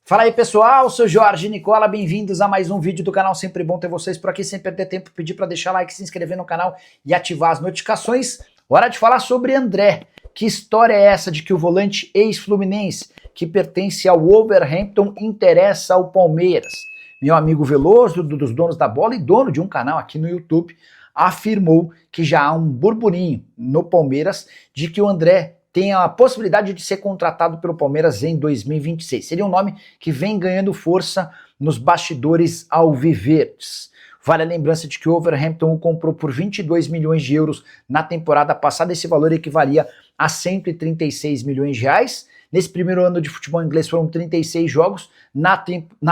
Fala aí pessoal, sou Jorge Nicola, bem-vindos a mais um vídeo do canal, sempre bom ter vocês por aqui, sem perder tempo, pedir para deixar like, se inscrever no canal e ativar as notificações. Hora de falar sobre André. Que história é essa de que o volante ex-fluminense, que pertence ao Wolverhampton, interessa ao Palmeiras? Meu amigo Veloso, dos donos da bola e dono de um canal aqui no YouTube, afirmou que já há um burburinho no Palmeiras de que o André tem a possibilidade de ser contratado pelo Palmeiras em 2026. Seria um nome que vem ganhando força nos bastidores alviverdes. Vale a lembrança de que o Wolverhampton o comprou por 22 milhões de euros na temporada passada. Esse valor equivalia a 136 milhões de reais. Nesse primeiro ano de futebol inglês foram 36 jogos, na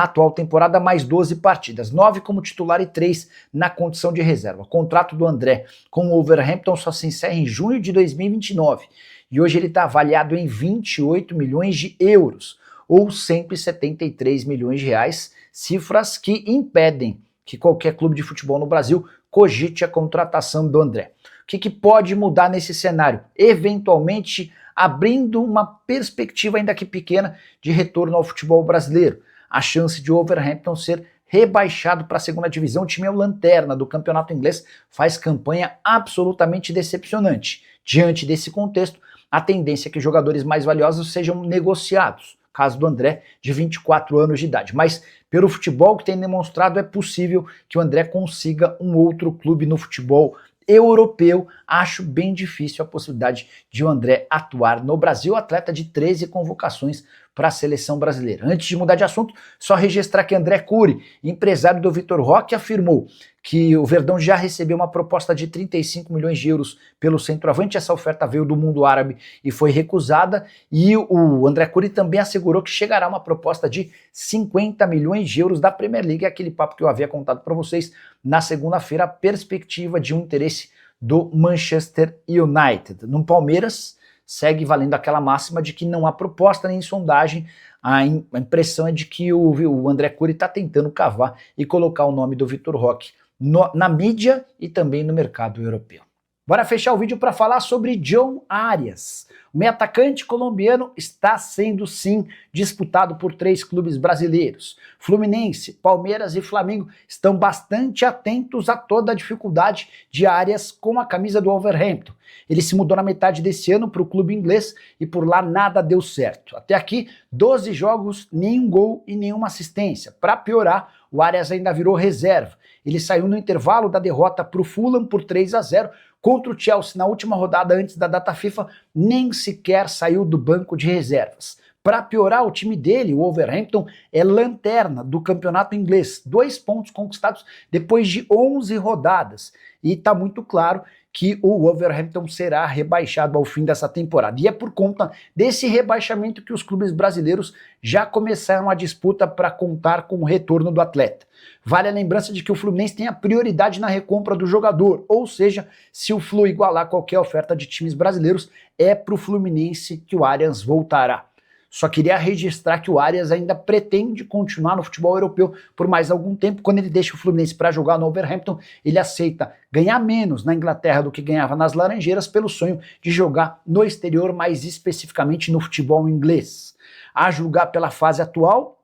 atual temporada mais 12 partidas, 9 como titular e 3 na condição de reserva. O contrato do André com o Wolverhampton só se encerra em junho de 2029. E hoje ele está avaliado em 28 milhões de euros, ou 173 milhões de reais, cifras que impedem que qualquer clube de futebol no Brasil cogite a contratação do André. O que pode mudar nesse cenário? Eventualmente abrindo uma perspectiva ainda que pequena de retorno ao futebol brasileiro. A chance de o Wolverhampton ser rebaixado para a segunda divisão. O time é o lanterna do campeonato inglês, faz campanha absolutamente decepcionante. Diante desse contexto, a tendência é que jogadores mais valiosos sejam negociados, caso do André, de 24 anos de idade. Mas, pelo futebol que tem demonstrado, é possível que o André consiga um outro clube no futebol europeu. Acho bem difícil a possibilidade de o André atuar no Brasil, atleta de 13 convocações para a seleção brasileira. Antes de mudar de assunto, só registrar que André Cury, empresário do Vitor Roque, afirmou que o Verdão já recebeu uma proposta de 35 milhões de euros pelo centroavante. Essa oferta veio do mundo árabe e foi recusada, e o André Cury também assegurou que chegará uma proposta de 50 milhões de euros da Premier League, aquele papo que eu havia contado para vocês na segunda-feira, a perspectiva de um interesse do Manchester United. No Palmeiras, segue valendo aquela máxima de que não há proposta nem sondagem. A impressão é de que o André Cury está tentando cavar e colocar o nome do Vitor Roque na mídia e também no mercado europeu. Bora fechar o vídeo para falar sobre John Arias. O meio-atacante colombiano está sendo, sim, disputado por 3 clubes brasileiros. Fluminense, Palmeiras e Flamengo estão bastante atentos a toda a dificuldade de Arias com a camisa do Wolverhampton. Ele se mudou na metade desse ano para o clube inglês e por lá nada deu certo. Até aqui, 12 jogos, nenhum gol e nenhuma assistência. Para piorar, o Arias ainda virou reserva. Ele saiu no intervalo da derrota para o Fulham por 3-0, contra o Chelsea na última rodada antes da data FIFA, nem sequer saiu do banco de reservas. Para piorar, o time dele, o Wolverhampton, é lanterna do campeonato inglês. 2 pontos conquistados depois de 11 rodadas. E está muito claro que o Wolverhampton será rebaixado ao fim dessa temporada. E é por conta desse rebaixamento que os clubes brasileiros já começaram a disputa para contar com o retorno do atleta. Vale a lembrança de que o Fluminense tem a prioridade na recompra do jogador, ou seja, se o Flu igualar qualquer oferta de times brasileiros, é para o Fluminense que o Arias voltará. Só queria registrar que o Arias ainda pretende continuar no futebol europeu por mais algum tempo. Quando ele deixa o Fluminense para jogar no Wolverhampton, ele aceita ganhar menos na Inglaterra do que ganhava nas Laranjeiras pelo sonho de jogar no exterior, mais especificamente no futebol inglês. A julgar pela fase atual,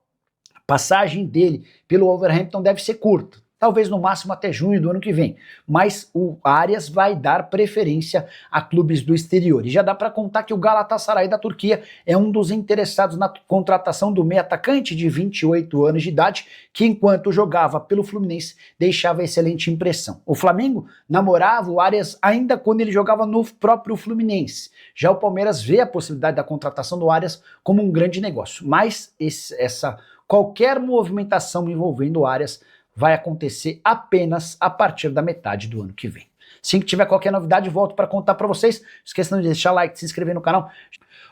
a passagem dele pelo Wolverhampton deve ser curta. Talvez no máximo até junho do ano que vem, mas o Arias vai dar preferência a clubes do exterior. E já dá para contar que o Galatasaray da Turquia é um dos interessados na contratação do meio-atacante de 28 anos de idade, que enquanto jogava pelo Fluminense deixava excelente impressão. O Flamengo namorava o Arias ainda quando ele jogava no próprio Fluminense. Já o Palmeiras vê a possibilidade da contratação do Arias como um grande negócio, mas qualquer movimentação envolvendo o Arias vai acontecer apenas a partir da metade do ano que vem. Assim que tiver qualquer novidade, volto para contar para vocês. Não esqueçam de deixar like, se inscrever no canal.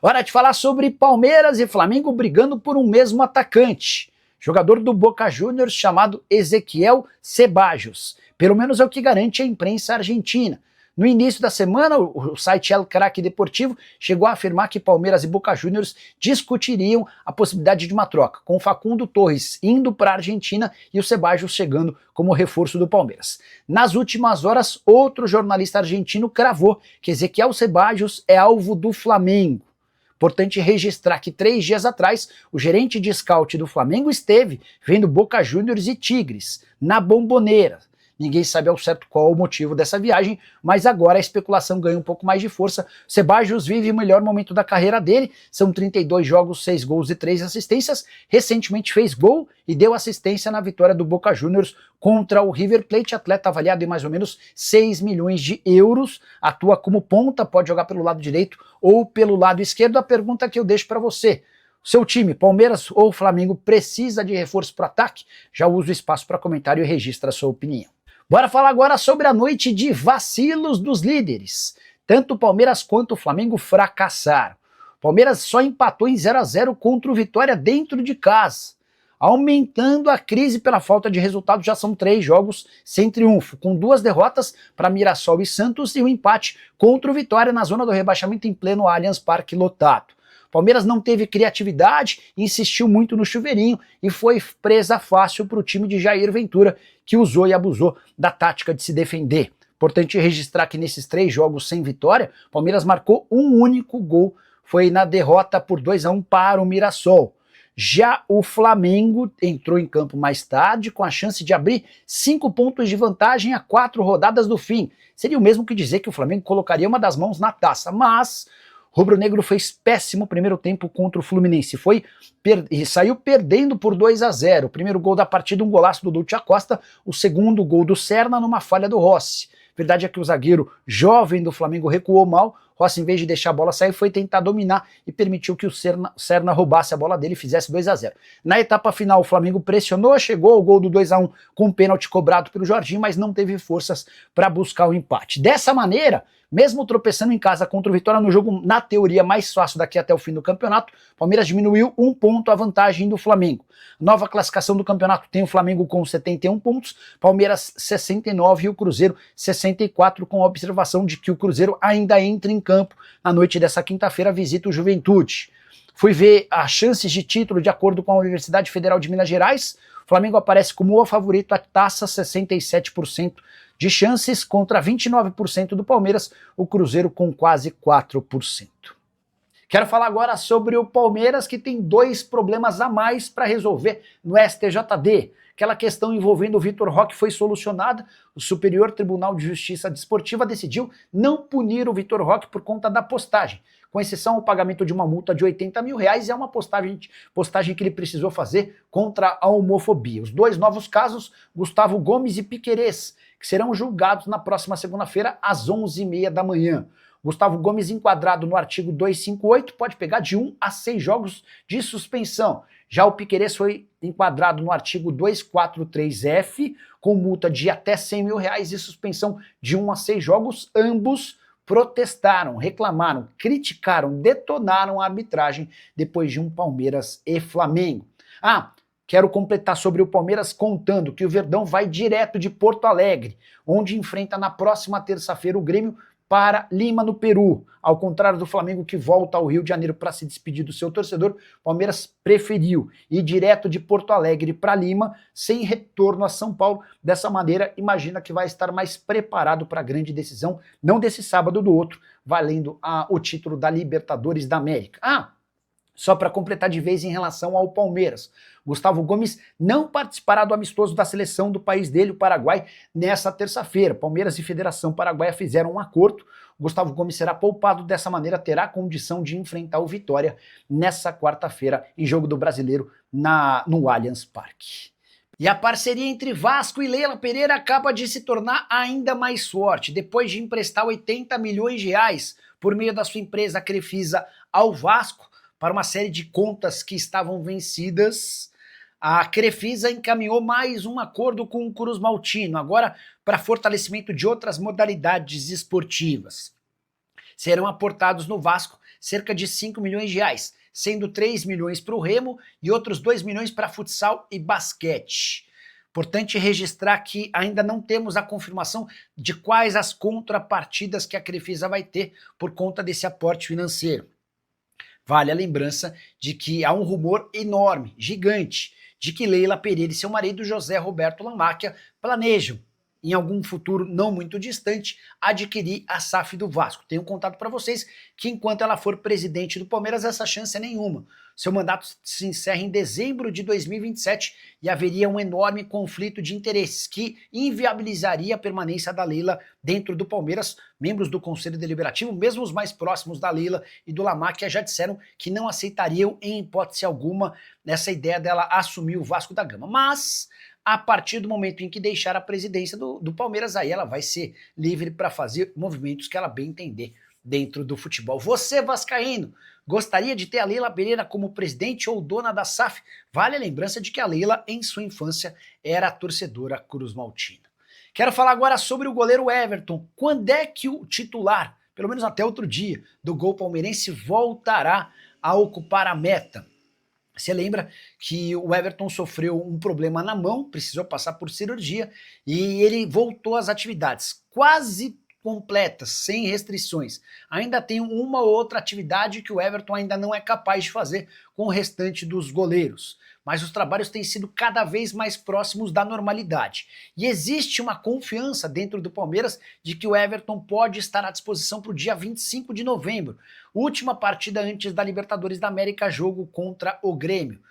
Hora de falar sobre Palmeiras e Flamengo brigando por um mesmo atacante. Jogador do Boca Juniors chamado Ezequiel Ceballos. Pelo menos é o que garante a imprensa argentina. No início da semana, o site El Crack Deportivo chegou a afirmar que Palmeiras e Boca Juniors discutiriam a possibilidade de uma troca, com o Facundo Torres indo para a Argentina e o Ceballos chegando como reforço do Palmeiras. Nas últimas horas, outro jornalista argentino cravou que Ezequiel Ceballos é alvo do Flamengo. Importante registrar que 3 dias atrás, o gerente de scout do Flamengo esteve vendo Boca Juniors e Tigres na Bombonera. Ninguém sabe ao certo qual o motivo dessa viagem, mas agora a especulação ganha um pouco mais de força. Ceballos vive o melhor momento da carreira dele, são 32 jogos, 6 gols e 3 assistências. Recentemente fez gol e deu assistência na vitória do Boca Juniors contra o River Plate, atleta avaliado em mais ou menos 6 milhões de euros. Atua como ponta, pode jogar pelo lado direito ou pelo lado esquerdo. A pergunta que eu deixo para você: seu time, Palmeiras ou Flamengo, precisa de reforço para ataque? Já usa o espaço para comentário e registra a sua opinião. Bora falar agora sobre a noite de vacilos dos líderes. Tanto o Palmeiras quanto o Flamengo fracassaram. O Palmeiras só empatou em 0-0 contra o Vitória dentro de casa, aumentando a crise pela falta de resultado. Já são 3 jogos sem triunfo, com 2 derrotas para Mirassol e Santos e um empate contra o Vitória na zona do rebaixamento em pleno Allianz Parque lotado. Palmeiras não teve criatividade, insistiu muito no chuveirinho e foi presa fácil para o time de Jair Ventura, que usou e abusou da tática de se defender. Importante registrar que nesses 3 jogos sem vitória, Palmeiras marcou um único gol, foi na derrota por 2-1 para o Mirassol. Já o Flamengo entrou em campo mais tarde com a chance de abrir 5 pontos de vantagem a 4 rodadas do fim. Seria o mesmo que dizer que o Flamengo colocaria uma das mãos na taça, mas rubro-negro fez péssimo primeiro tempo contra o Fluminense. E saiu perdendo por 2-0. O primeiro gol da partida, um golaço do Dulce Acosta. O segundo gol do Serna numa falha do Rossi. Verdade é que o zagueiro jovem do Flamengo recuou mal. Rossi, em vez de deixar a bola sair, foi tentar dominar e permitiu que o Serna roubasse a bola dele e fizesse 2-0. Na etapa final, o Flamengo pressionou, chegou ao gol do 2-1 com um pênalti cobrado pelo Jorginho, mas não teve forças para buscar o empate. Dessa maneira, mesmo tropeçando em casa contra o Vitória no jogo, na teoria, mais fácil daqui até o fim do campeonato, Palmeiras diminuiu 1 ponto a vantagem do Flamengo. Nova classificação do campeonato tem o Flamengo com 71 pontos, Palmeiras 69 e o Cruzeiro 64, com a observação de que o Cruzeiro ainda entra em campo na noite dessa quinta-feira, visita o Juventude. Fui ver as chances de título de acordo com a Universidade Federal de Minas Gerais. O Flamengo aparece como o favorito, a taça 67% de chances contra 29% do Palmeiras, o Cruzeiro com quase 4%. Quero falar agora sobre o Palmeiras, que tem 2 problemas a mais para resolver no STJD. Aquela questão envolvendo o Vitor Roque foi solucionada. O Superior Tribunal de Justiça Desportiva decidiu não punir o Vitor Roque por conta da postagem, com exceção ao pagamento de uma multa de R$80 mil, e é uma postagem que ele precisou fazer contra a homofobia. Os 2 novos casos, Gustavo Gomes e Piquerez, que serão julgados na próxima segunda-feira às 11h30 da manhã. Gustavo Gomes, enquadrado no artigo 258, pode pegar de 1 a 6 jogos de suspensão. Já o Piquerez foi enquadrado no artigo 243F, com multa de até R$100 mil e suspensão de 1 a 6 jogos. Ambos protestaram, reclamaram, criticaram, detonaram a arbitragem depois de um Palmeiras e Flamengo. Quero completar sobre o Palmeiras contando que o Verdão vai direto de Porto Alegre, onde enfrenta na próxima terça-feira o Grêmio para Lima, no Peru. Ao contrário do Flamengo, que volta ao Rio de Janeiro para se despedir do seu torcedor, o Palmeiras preferiu ir direto de Porto Alegre para Lima, sem retorno a São Paulo. Dessa maneira, imagina que vai estar mais preparado para a grande decisão, não desse sábado, do outro, valendo o título da Libertadores da América. Só para completar de vez em relação ao Palmeiras, Gustavo Gomes não participará do amistoso da seleção do país dele, o Paraguai, nessa terça-feira. Palmeiras e Federação Paraguaia fizeram um acordo. Gustavo Gomes será poupado, dessa maneira terá a condição de enfrentar o Vitória nessa quarta-feira, em jogo do Brasileiro no Allianz Parque. E a parceria entre Vasco e Leila Pereira acaba de se tornar ainda mais forte. Depois de emprestar R$80 milhões por meio da sua empresa Crefisa ao Vasco, para uma série de contas que estavam vencidas, a Crefisa encaminhou mais um acordo com o Cruz Maltino, agora para fortalecimento de outras modalidades esportivas. Serão aportados no Vasco cerca de R$5 milhões, sendo 3 milhões para o Remo e outros 2 milhões para futsal e basquete. Importante registrar que ainda não temos a confirmação de quais as contrapartidas que a Crefisa vai ter por conta desse aporte financeiro. Vale a lembrança de que há um rumor enorme, gigante, de que Leila Pereira e seu marido José Roberto Lamacchia planejam em algum futuro não muito distante, adquirir a SAF do Vasco. Tenho contado para vocês que enquanto ela for presidente do Palmeiras, essa chance é nenhuma. Seu mandato se encerra em dezembro de 2027 e haveria um enorme conflito de interesses que inviabilizaria a permanência da Leila dentro do Palmeiras. Membros do Conselho Deliberativo, mesmo os mais próximos da Leila e do Lamacchia, já disseram que não aceitariam em hipótese alguma essa ideia dela assumir o Vasco da Gama. Mas a partir do momento em que deixar a presidência do Palmeiras, aí ela vai ser livre para fazer movimentos que ela bem entender dentro do futebol. Você, vascaíno, gostaria de ter a Leila Pereira como presidente ou dona da SAF? Vale a lembrança de que a Leila, em sua infância, era a torcedora cruzmaltina. Quero falar agora sobre o goleiro Everton. Quando é que o titular, pelo menos até outro dia, do gol palmeirense voltará a ocupar a meta? Você lembra que o Everton sofreu um problema na mão, precisou passar por cirurgia e ele voltou às atividades quase completas, sem restrições. Ainda tem uma ou outra atividade que o Everton ainda não é capaz de fazer com o restante dos goleiros, mas os trabalhos têm sido cada vez mais próximos da normalidade. E existe uma confiança dentro do Palmeiras de que o Everton pode estar à disposição para o dia 25 de novembro, última partida antes da Libertadores da América, jogo contra o Grêmio.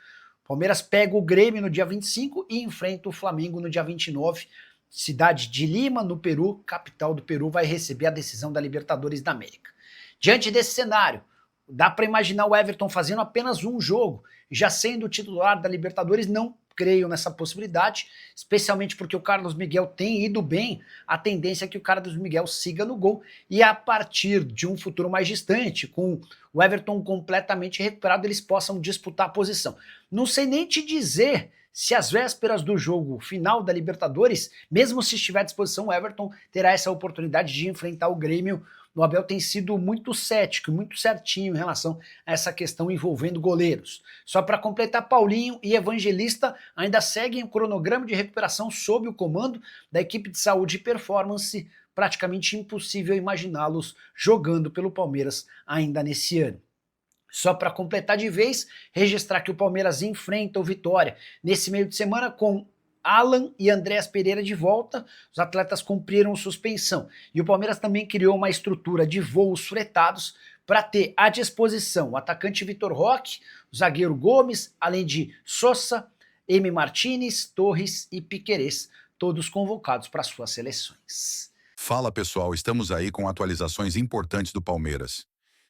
O Palmeiras pega o Grêmio no dia 25 e enfrenta o Flamengo no dia 29. Cidade de Lima, no Peru, capital do Peru, vai receber a decisão da Libertadores da América. Diante desse cenário, dá para imaginar o Everton fazendo apenas um jogo, já sendo o titular da Libertadores? Não creio nessa possibilidade, especialmente porque o Carlos Miguel tem ido bem. A tendência é que o Carlos Miguel siga no gol e a partir de um futuro mais distante, com o Everton completamente recuperado, eles possam disputar a posição. Não sei nem te dizer se às vésperas do jogo final da Libertadores, mesmo se estiver à disposição, o Everton terá essa oportunidade de enfrentar o Grêmio. O Abel tem sido muito cético, muito certinho em relação a essa questão envolvendo goleiros. Só para completar, Paulinho e Evangelista ainda seguem o cronograma de recuperação sob o comando da equipe de saúde e performance. Praticamente impossível imaginá-los jogando pelo Palmeiras ainda nesse ano. Só para completar de vez, registrar que o Palmeiras enfrenta o Vitória nesse meio de semana com Alan e Andréas Pereira de volta. Os atletas cumpriram suspensão. E o Palmeiras também criou uma estrutura de voos fretados para ter à disposição o atacante Vitor Roque, o zagueiro Gomes, além de Sosa, M. Martínez, Torres e Piquerez, todos convocados para suas seleções. Fala pessoal, estamos aí com atualizações importantes do Palmeiras.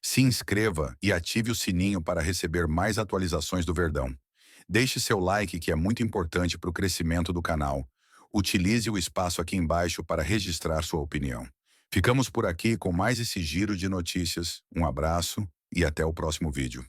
Se inscreva e ative o sininho para receber mais atualizações do Verdão. Deixe seu like, que é muito importante para o crescimento do canal. Utilize o espaço aqui embaixo para registrar sua opinião. Ficamos por aqui com mais esse giro de notícias. Um abraço e até o próximo vídeo.